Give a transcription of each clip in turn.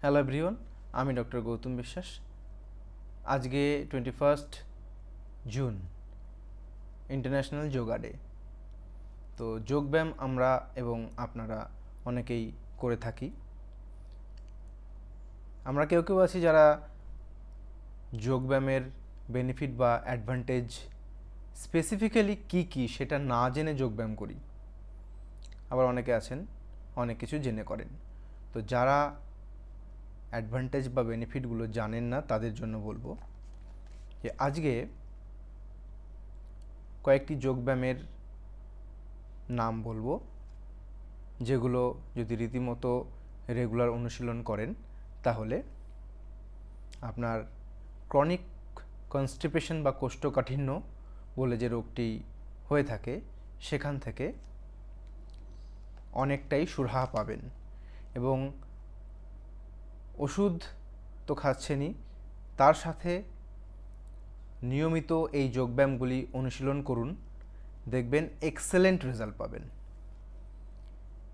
Hello everyone, আমি doctor Gautam বিশ্বাস। আজকে 21 জুন ইন্টারন্যাশনাল যোগা ডে। তো যোগব্যায়াম আমরা এবং আপনারা অনেকেই করে থাকি। আমরা কেউ কেউ আছি যারা যোগব্যায়ামের বেনিফিট বা অ্যাডভান্টেজ স্পেসিফিক্যালি কী সেটা না জেনে যোগব্যায়াম করি। আবার অনেকে আছেন অনেক কিছু জেনে করেন। তো যারা অ্যাডভান্টেজ বা বেনিফিটগুলো জানেন না তাদের জন্য বলবো যে আজকে কয়েকটি যোগব্যায়ামের নাম বলবো, যেগুলো যদি রীতিমতো রেগুলার অনুশীলন করেন তাহলে আপনার ক্রনিক কনস্টিপেশন বা কোষ্ঠকাঠিন্য বলে যে রোগটি হয়ে থাকে সেখান থেকে অনেকটাই সুরাহা পাবেন। এবং ওষুধ তো খাচ্ছেনই, তার সাথে নিয়মিত এই যোগব্যায়ামগুলি অনুশীলন করুন, দেখবেন এক্সেলেন্ট রেজাল্ট পাবেন।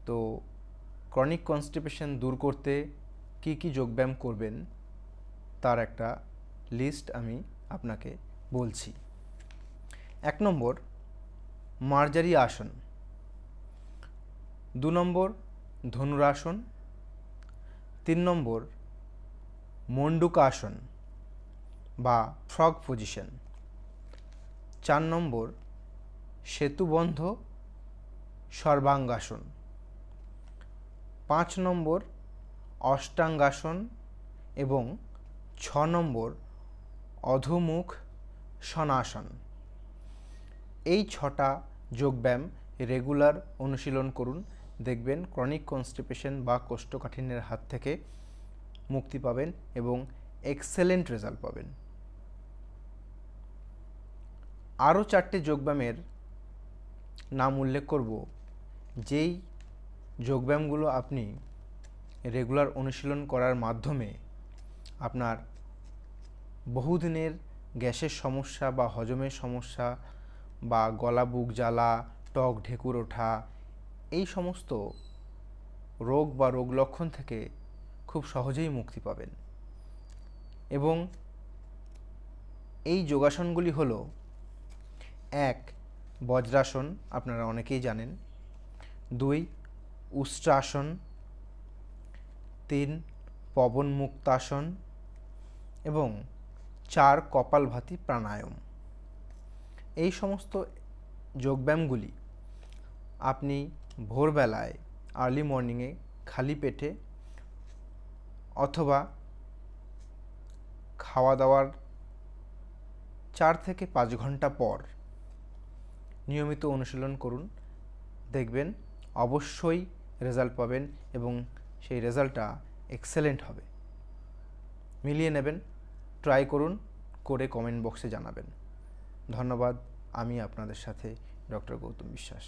তো ক্রনিক কনস্টিপেশন দূর করতে কি কি যোগব্যায়াম করবেন তার একটা লিস্ট আমি আপনাকে বলছি। 1 নম্বর মার্জারি আসন, 2 নম্বর ধনুরাসন, 3 নম্বর মণ্ডুকাসন বা ফ্রগ পজিশন, 4 নম্বর সেতুবন্ধ সর্বাঙ্গাসন, 5 নম্বর অষ্টাঙ্গাসন এবং 6 নম্বর অধোমুখ সনাসন। এই 6টা যোগব্যায়াম রেগুলার অনুশীলন করুন, দেখবেন ক্রনিক কনস্টিপেশন বা কোষ্ঠকাঠিন্যের হাত থেকে মুক্তি পাবেন এবং এক্সেলেন্ট রেজাল্ট পাবেন। আরও 4টে যোগব্যায়ামের নাম উল্লেখ করব, যেই যোগব্যায়ামগুলো আপনি রেগুলার অনুশীলন করার মাধ্যমে আপনার বহুদিনের গ্যাসের সমস্যা বা হজমের সমস্যা বা গলা বুক জ্বালা, টক ঢেকুর ওঠা, এই সমস্ত রোগ বা রোগ লক্ষণ থেকে খুব সহজেই মুক্তি পাবেন। এবং এই যোগাসনগুলি হলো 1 বজ্রাসন, আপনারা অনেকেই জানেন, 2 উষ্ট্রাসন, 3 পবন মুক্তাসন এবং 4 কপালভাতি প্রাণায়াম। এই সমস্ত যোগব্যায়ামগুলি আপনি ভোরবেলায় আর্লি মর্নিংয়ে খালি পেটে অথবা খাওয়া দাওয়ার 4 থেকে 5 ঘন্টা পর নিয়মিত অনুশীলন করুন, দেখবেন অবশ্যই রেজাল্ট পাবেন এবং সেই রেজাল্টটা এক্সেলেন্ট হবে। মিলিয়ে নেবেন, ট্রাই করুন, করে কমেন্ট বক্সে জানাবেন। ধন্যবাদ। আমি আপনাদের সাথে ডক্টর গৌতম বিশ্বাস।